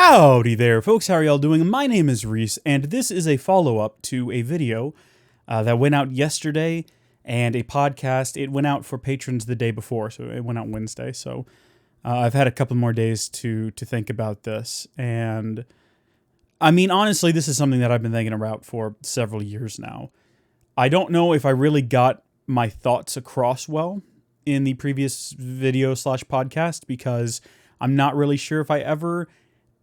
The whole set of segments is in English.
Howdy there, folks. How are y'all doing? My name is Reese, and this is a follow-up to a video that went out yesterday, and a podcast. It went out for patrons the day before, so it went out Wednesday. So I've had a couple more days to think about this, and I mean, honestly, this is something that I've been thinking about for several years now. I don't know if I really got my thoughts across well in the previous video / podcast because I'm not really sure if I ever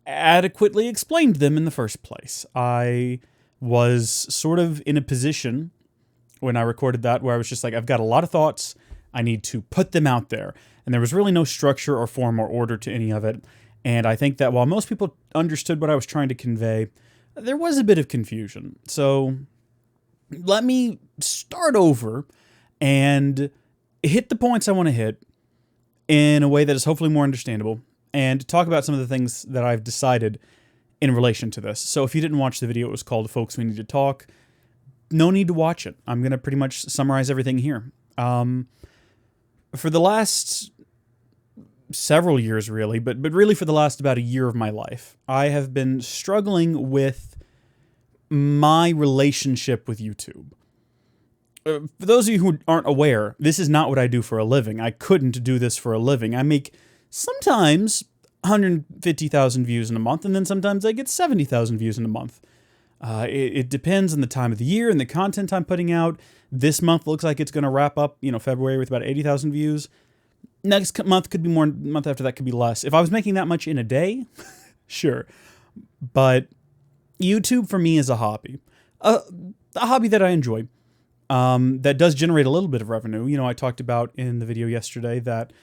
adequately explained them in the first place. I was sort of in a position when I recorded that where I was just like, I've got a lot of thoughts, I need to put them out there. And there was really no structure or form or order to any of it. And I think that while most people understood what I was trying to convey, there was a bit of confusion. So let me start over and hit the points I want to hit in a way that is hopefully more understandable, and talk about some of the things that I've decided in relation to this. So if you didn't watch the video, it was called Folks We Need to Talk. No need to watch it. I'm going to pretty much summarize everything here. For the last several years, really, but really for the last about a year of my life, I have been struggling with my relationship with YouTube. For those of you who aren't aware, this is not what I do for a living. I couldn't do this for a living. I make sometimes 150,000 views in a month, and then sometimes I get 70,000 views in a month. It depends on the time of the year and the content I'm putting out. This month looks like it's going to wrap up, February with about 80,000 views. Next month could be more, month after that could be less. If I was making that much in a day, sure. But YouTube for me is a hobby. A hobby that I enjoy. That does generate a little bit of revenue. I talked about in the video yesterday that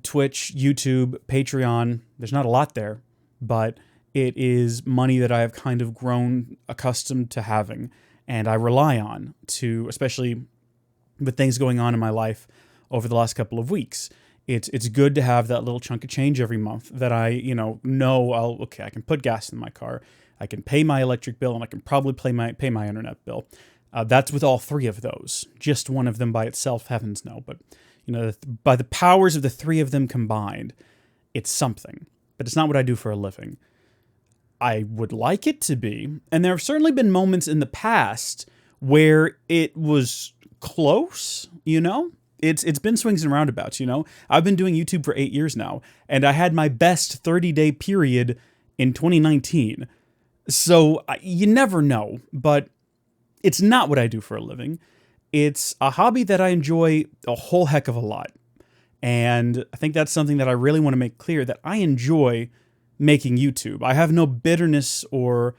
Twitch, YouTube, Patreon, there's not a lot there, but it is money that I have kind of grown accustomed to having, and I rely on to, especially with things going on in my life over the last couple of weeks. It's good to have that little chunk of change every month that I, know I can put gas in my car, I can pay my electric bill, and I can probably pay my internet bill. That's with all three of those. Just one of them by itself, heavens no, but by the powers of the three of them combined, it's something. But it's not what I do for a living. I would like it to be, and there have certainly been moments in the past where it was close, It's been swings and roundabouts, I've been doing YouTube for 8 years now, and I had my best 30-day period in 2019. So you never know, but it's not what I do for a living. It's a hobby that I enjoy a whole heck of a lot. And I think that's something that I really want to make clear, that I enjoy making YouTube. I have no bitterness or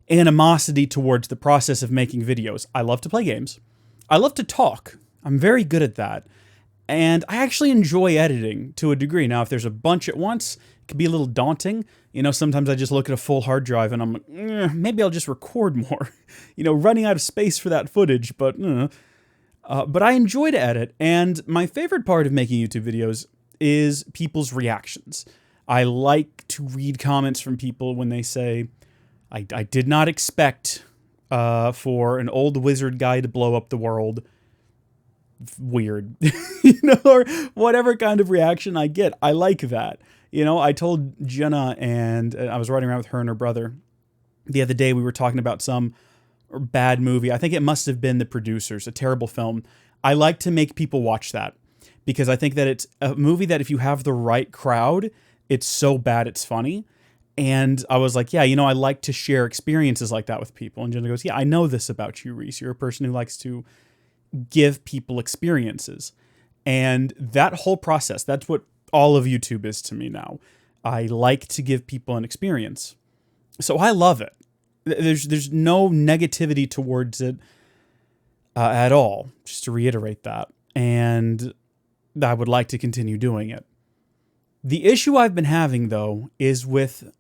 animosity towards the process of making videos. I love to play games. I love to talk. I'm very good at that. And I actually enjoy editing to a degree. Now, if there's a bunch at once, it can be a little daunting. Sometimes I just look at a full hard drive and I'm like, maybe I'll just record more. Running out of space for that footage, but I enjoy to edit. And my favorite part of making YouTube videos is people's reactions. I like to read comments from people when they say, I did not expect for an old wizard guy to blow up the world. Weird, or whatever kind of reaction I get. I like that. I told Jenna, and I was riding around with her and her brother the other day. We were talking about some bad movie. I think it must have been The Producers, a terrible film. I like to make people watch that because I think that it's a movie that if you have the right crowd, it's so bad it's funny. And I was like, yeah, I like to share experiences like that with people. And Jenna goes, yeah, I know this about you, Reese. You're a person who likes to give people experiences. And that whole process, that's what all of YouTube is to me now. I like to give people an experience. So I love it. There's no negativity towards it at all, just to reiterate that. And I would like to continue doing it. The issue I've been having, though, is with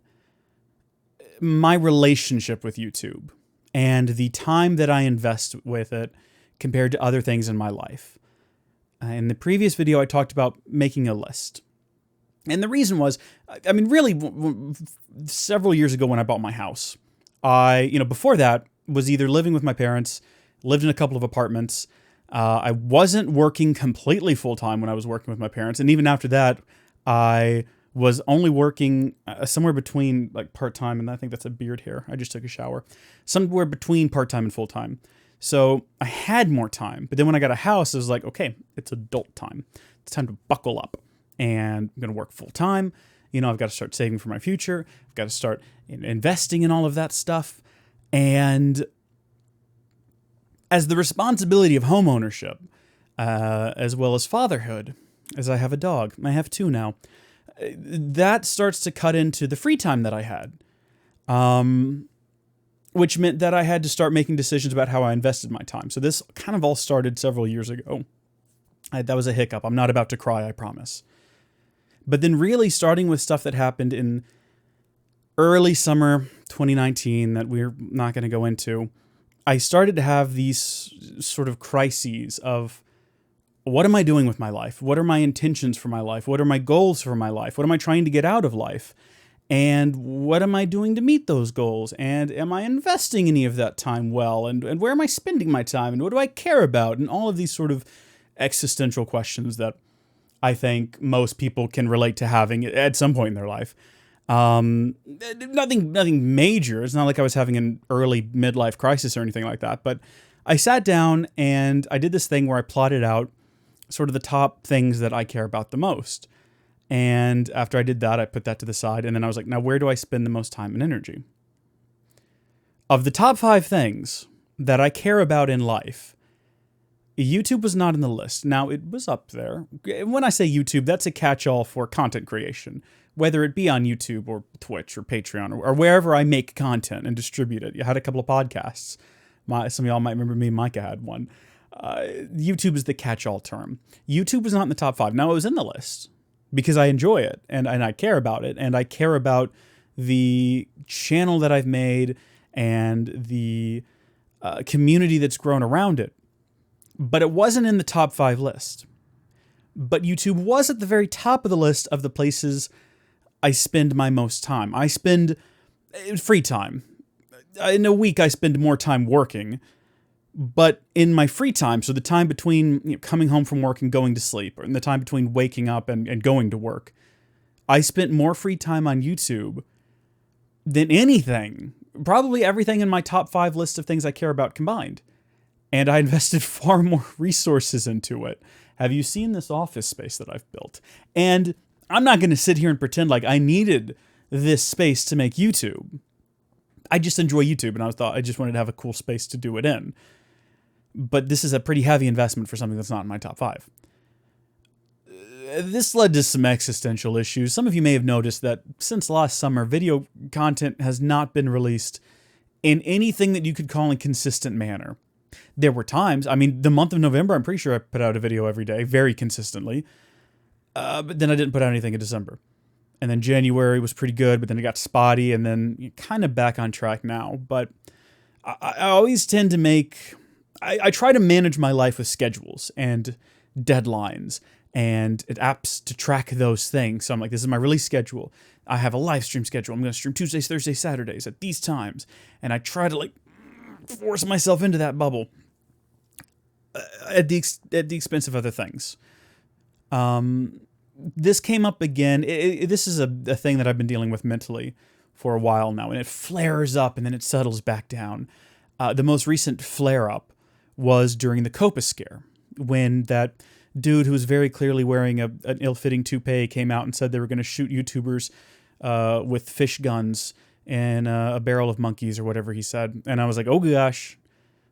my relationship with YouTube and the time that I invest with it compared to other things in my life. In the previous video, I talked about making a list. And the reason was, really, several years ago when I bought my house, before that, was either living with my parents, lived in a couple of apartments. I wasn't working completely full-time when I was working with my parents. And even after that, I was only working somewhere between like part-time, and I think that's a beard hair. I just took a shower. Somewhere between part-time and full-time. So I had more time. But then when I got a house, I was like, okay, it's adult time. It's time to buckle up. And I'm going to work full-time. You know, I've got to start saving for my future. I've got to start investing in all of that stuff. And as the responsibility of home ownership, as well as fatherhood, as I have a dog, I have 2 now, that starts to cut into the free time that I had, which meant that I had to start making decisions about how I invested my time. So this kind of all started several years ago. That was a hiccup. I'm not about to cry, I promise. But then really starting with stuff that happened in early summer 2019 that we're not going to go into, I started to have these sort of crises of, what am I doing with my life? What are my intentions for my life? What are my goals for my life? What am I trying to get out of life? And what am I doing to meet those goals? And am I investing any of that time well? And where am I spending my time? And what do I care about? And all of these sort of existential questions that I think most people can relate to having at some point in their life. Nothing major. It's not like I was having an early midlife crisis or anything like that. But I sat down and I did this thing where I plotted out sort of the top things that I care about the most. And after I did that, I put that to the side. And then I was like, now where do I spend the most time and energy? Of the top 5 things that I care about in life, YouTube was not in the list. Now, it was up there. When I say YouTube, that's a catch-all for content creation, whether it be on YouTube or Twitch or Patreon or wherever I make content and distribute it. I had a couple of podcasts. Some of y'all might remember me and Micah had one. YouTube is the catch-all term. YouTube was not in the top 5. Now, it was in the list because I enjoy it and I care about it. And I care about the channel that I've made and the community that's grown around it. But it wasn't in the top 5 list. But YouTube was at the very top of the list of the places I spend my most time. I spend free time. In a week, I spend more time working. But in my free time, so the time between coming home from work and going to sleep, or in the time between waking up and going to work, I spent more free time on YouTube than anything. Probably everything in my top 5 list of things I care about combined. And I invested far more resources into it. Have you seen this office space that I've built? And I'm not going to sit here and pretend like I needed this space to make YouTube. I just enjoy YouTube, and I just wanted to have a cool space to do it in. But this is a pretty heavy investment for something that's not in my top 5. This led to some existential issues. Some of you may have noticed that since last summer, video content has not been released in anything that you could call a consistent manner. There were times, I mean, the month of November, I'm pretty sure I put out a video every day, very consistently. But then I didn't put out anything in December. And then January was pretty good, but then it got spotty, and then kind of back on track now. But I always tend to make... I try to manage my life with schedules and deadlines and apps to track those things. So I'm like, this is my release schedule. I have a live stream schedule. I'm going to stream Tuesdays, Thursdays, Saturdays at these times. And I try to force myself into that bubble at the expense of other things. This came up again. This is a thing that I've been dealing with mentally for a while now, and it flares up and then it settles back down. The most recent flare-up was during the Copa scare, when that dude who was very clearly wearing an ill-fitting toupee came out and said they were going to shoot YouTubers with fish guns and a barrel of monkeys or whatever he said. And I was like, oh gosh,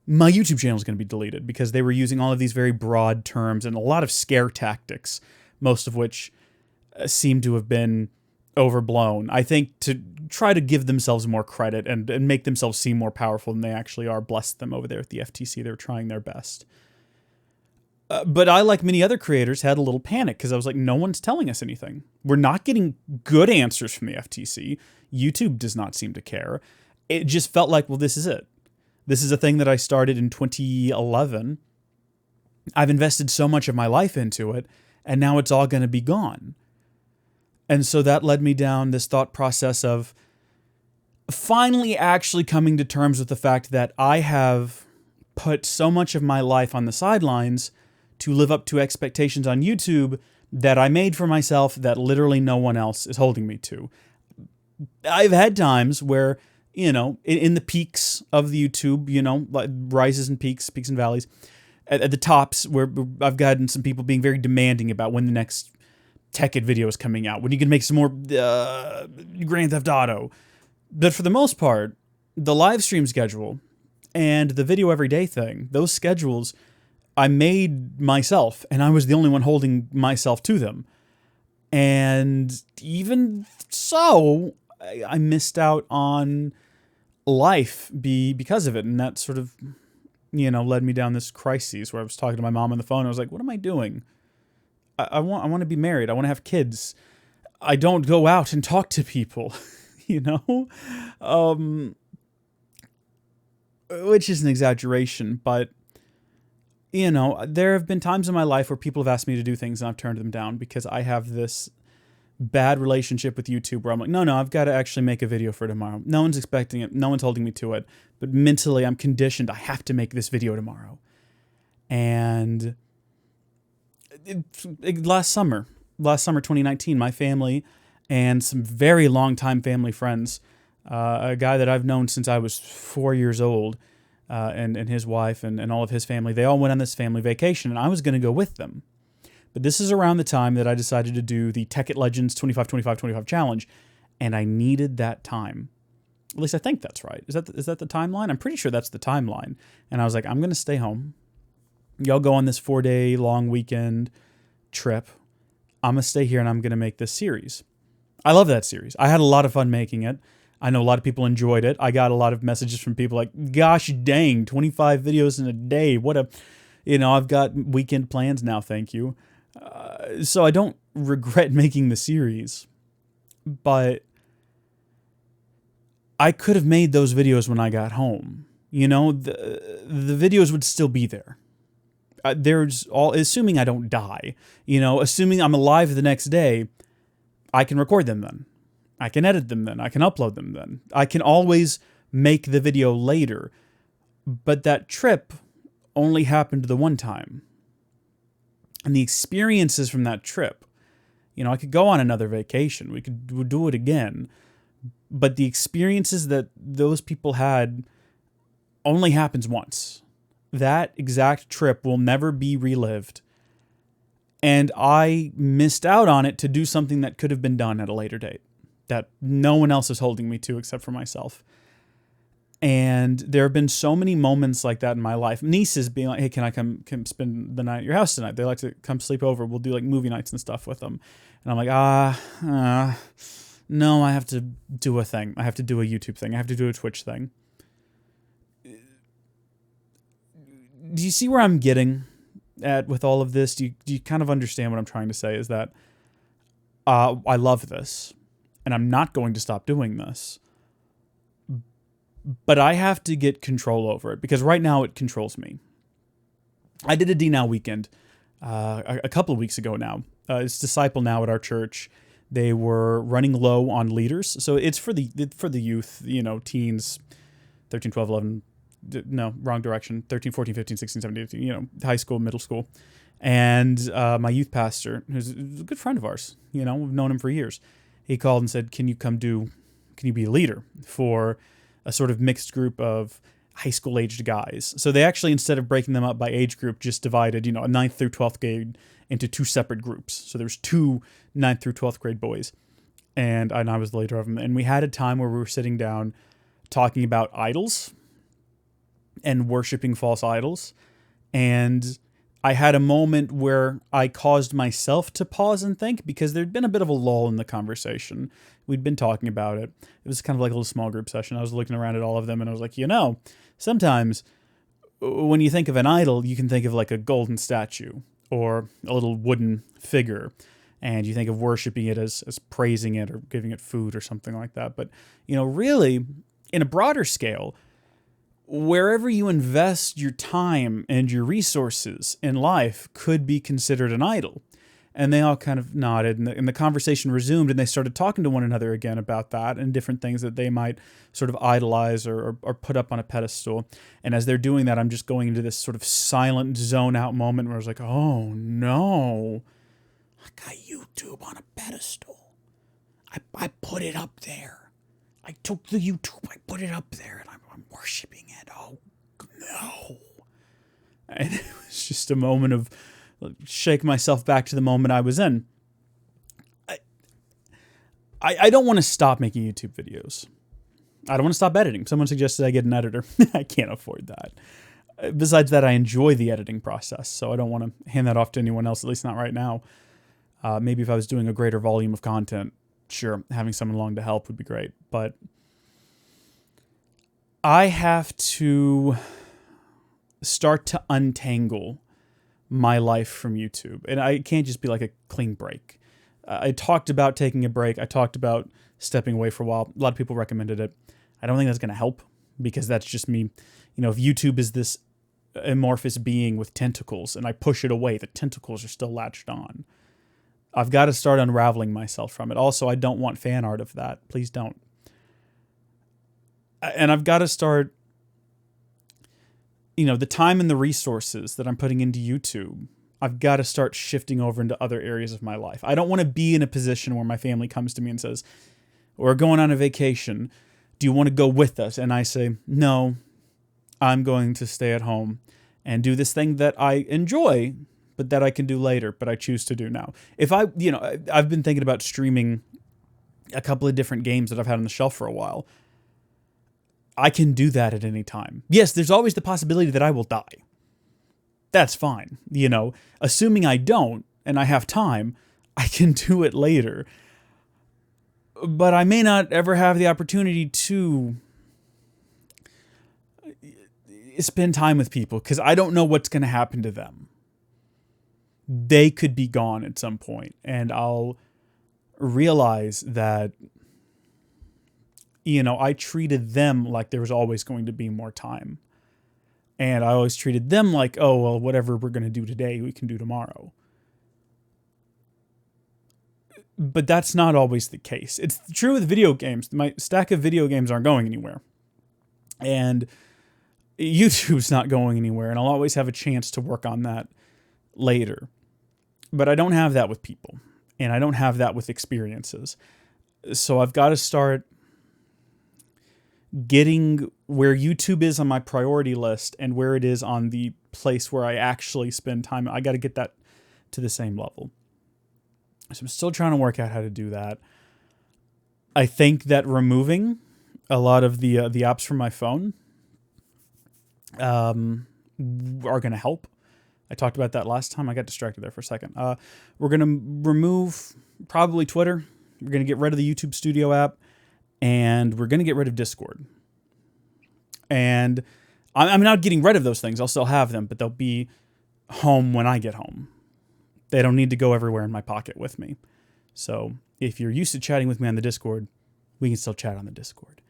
my YouTube channel is going to be deleted because they were using all of these very broad terms and a lot of scare tactics, most of which seem to have been overblown. I think to try to give themselves more credit and make themselves seem more powerful than they actually are. Bless them over there at the FTC. They're trying their best. But I, like many other creators, had a little panic because I was like, no one's telling us anything. We're not getting good answers from the FTC. YouTube does not seem to care. It just felt like, well, this is it. This is a thing that I started in 2011. I've invested so much of my life into it, and now it's all going to be gone. And so that led me down this thought process of finally actually coming to terms with the fact that I have put so much of my life on the sidelines to live up to expectations on YouTube that I made for myself that literally no one else is holding me to. I've had times where, in the peaks of the YouTube, like rises and peaks and valleys, at the tops where I've gotten some people being very demanding about when the next Tekkit video is coming out, when you can make some more Grand Theft Auto. But for the most part, the live stream schedule and the video every day thing, those schedules I made myself, and I was the only one holding myself to them. And even so, I missed out on life because of it. And that sort of, led me down this crisis where I was talking to my mom on the phone. I was like, what am I doing? I want to be married. I want to have kids. I don't go out and talk to people, which is an exaggeration, but there have been times in my life where people have asked me to do things and I've turned them down because I have this bad relationship with YouTube where I'm like, no, I've got to actually make a video for tomorrow. No one's expecting it. No one's holding me to it. But mentally, I'm conditioned. I have to make this video tomorrow. And last summer, 2019, my family and some very long-time family friends, a guy that I've known since I was 4 years old, and his wife and all of his family, they all went on this family vacation, and I was going to go with them. But this is around the time that I decided to do the Tekkit Legends 25-25-25 challenge, and I needed that time. At least I think that's right. Is that the timeline? I'm pretty sure that's the timeline. And I was like, I'm going to stay home. Y'all go on this 4-day long weekend trip. I'm going to stay here, and I'm going to make this series. I love that series. I had a lot of fun making it. I know a lot of people enjoyed it. I got a lot of messages from people like, gosh dang, 25 videos in a day. I've got weekend plans now, thank you. So I don't regret making the series, but I could have made those videos when I got home. The videos would still be there. Assuming I don't die, assuming I'm alive the next day, I can record them then. I can edit them then. I can upload them then. I can always make the video later. But that trip only happened the one time. And the experiences from that trip, I could go on another vacation. We'd do it again. But the experiences that those people had only happens once. That exact trip will never be relived. And I missed out on it to do something that could have been done at a later date, that no one else is holding me to except for myself. And there have been so many moments like that in my life. Nieces being like, hey, can I come spend the night at your house tonight? They like to come sleep over. We'll do like movie nights and stuff with them. And I'm like, no, I have to do a thing. I have to do a YouTube thing. I have to do a Twitch thing. Do you see where I'm getting at with all of this? Do you kind of understand what I'm trying to say? Is that I love this, and I'm not going to stop doing this. But I have to get control over it, because right now it controls me. I did a D-Now weekend a couple of weeks ago now. It's Disciple Now at our church. They were running low on leaders. So it's for the youth, teens, 13, 12, 11, no, wrong direction, 13, 14, 15, 16, 17, 18, high school, middle school. And my youth pastor, who's a good friend of ours, we've known him for years, he called and said, can you be a leader for a sort of mixed group of high school aged guys? So they actually, instead of breaking them up by age group, just divided, a 9th through 12th grade into two separate groups. So there's two 9th through 12th grade boys, and I was the leader of them. And we had a time where we were sitting down talking about idols and worshiping false idols. And I had a moment where I caused myself to pause and think, because there'd been a bit of a lull in the conversation. We'd been talking about it. It was kind of like a little small group session. I was looking around at all of them, and I was like, sometimes when you think of an idol, you can think of like a golden statue or a little wooden figure, and you think of worshiping it as praising it or giving it food or something like that. But, really, in a broader scale, wherever you invest your time and your resources in life could be considered an idol. And they all kind of nodded, and the conversation resumed, and they started talking to one another again about that and different things that they might sort of idolize or put up on a pedestal. And as they're doing that, I'm just going into this sort of silent zone out moment where I was like, oh no, I got YouTube on a pedestal. I put it up there. I took the YouTube, I put it up there, and I'm worshiping it. Oh, no. And it was just a moment of shake myself back to the moment I was in. I don't want to stop making YouTube videos. I don't want to stop editing. Someone suggested I get an editor. I can't afford that. Besides that, I enjoy the editing process, so I don't want to hand that off to anyone else, at least not right now. Maybe if I was doing a greater volume of content, sure, having someone along to help would be great. But I have to start to untangle my life from YouTube. And I can't just be like a clean break. I talked about taking a break. I talked about stepping away for a while. A lot of people recommended it. I don't think that's going to help because that's just me. You know, if YouTube is this amorphous being with tentacles and I push it away, the tentacles are still latched on. I've got to start unraveling myself from it. Also, I don't want fan art of that. Please don't. And I've got to start, you know, the time and the resources that I'm putting into YouTube, I've got to start shifting over into other areas of my life. I don't want to be in a position where my family comes to me and says, we're going on a vacation. Do you want to go with us? And I say, no, I'm going to stay at home and do this thing that I enjoy, but that I can do later, but I choose to do now. If I, you know, I've been thinking about streaming a couple of different games that I've had on the shelf for a while. I can do that at any time. Yes, there's always the possibility that I will die. That's fine. You know, assuming I don't and I have time, I can do it later. But I may not ever have the opportunity to spend time with people because I don't know what's going to happen to them. They could be gone at some point, and I'll realize that, you know, I treated them like there was always going to be more time. And I always treated them like, oh, well, whatever we're going to do today, we can do tomorrow. But that's not always the case. It's true with video games. My stack of video games aren't going anywhere. And YouTube's not going anywhere. And I'll always have a chance to work on that later. But I don't have that with people. And I don't have that with experiences. So I've got to start getting where YouTube is on my priority list and where it is on the place where I actually spend time. I got to get that to the same level. So I'm still trying to work out how to do that. I think that removing a lot of the apps from my phone are going to help. I talked about that last time. I got distracted there for a second. We're going to remove probably Twitter. We're going to get rid of the YouTube Studio app. And we're going to get rid of Discord. And I'm not getting rid of those things. I'll still have them, but they'll be home when I get home. They don't need to go everywhere in my pocket with me. So if you're used to chatting with me on the Discord, we can still chat on the Discord.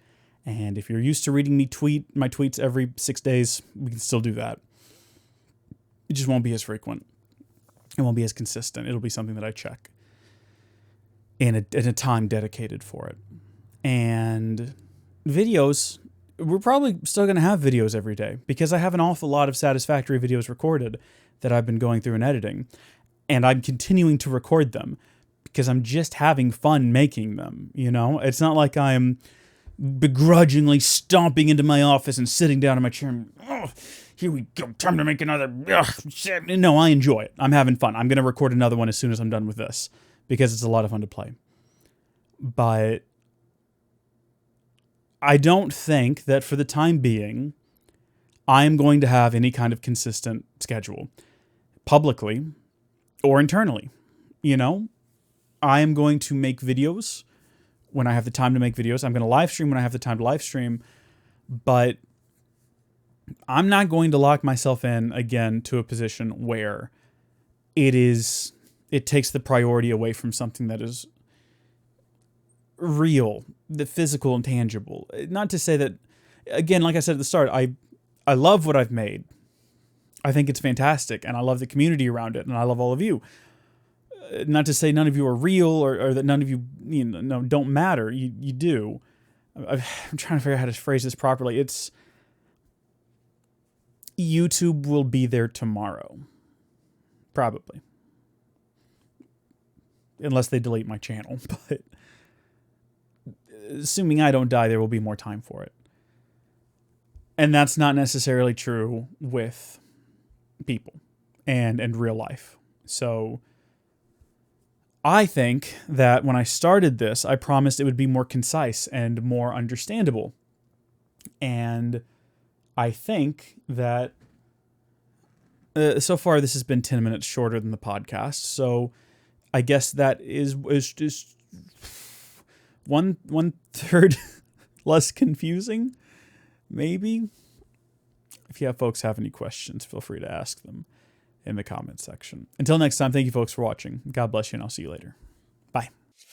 And if you're used to reading me my tweets every 6 days, we can still do that. It just won't be as frequent. It won't be as consistent. It'll be something that I check in a time dedicated for it. And videos, we're probably still going to have videos every day because I have an awful lot of satisfactory videos recorded that I've been going through and editing. And I'm continuing to record them because I'm just having fun making them, you know? It's not like I'm begrudgingly stomping into my office and sitting down in my chair and, oh, here we go, time to make another, shit. No, I enjoy it. I'm having fun. I'm going to record another one as soon as I'm done with this because it's a lot of fun to play. But I don't think that for the time being, I'm going to have any kind of consistent schedule publicly or internally. You know, I am going to make videos when I have the time to make videos. I'm going to live stream when I have the time to live stream, but I'm not going to lock myself in again to a position where it takes the priority away from something that is real, the physical and tangible. Not to say that, again, like I said at the start, I love what I've made. I think it's fantastic, and I love the community around it, and I love all of you. Not to say none of you are real or that none of you, don't matter. You do. I'm trying to figure out how to phrase this properly. It's YouTube will be there tomorrow. Probably. unless they delete my channel. But assuming I don't die, there will be more time for it. And that's not necessarily true with people and real life. So I think that when I started this, I promised it would be more concise and more understandable. And I think that so far this has been 10 minutes shorter than the podcast. So I guess that is just one third less confusing, maybe. If you folks have any questions, feel free to ask them in the comments section. Until next time, thank you folks for watching. God bless you, and I'll see you later.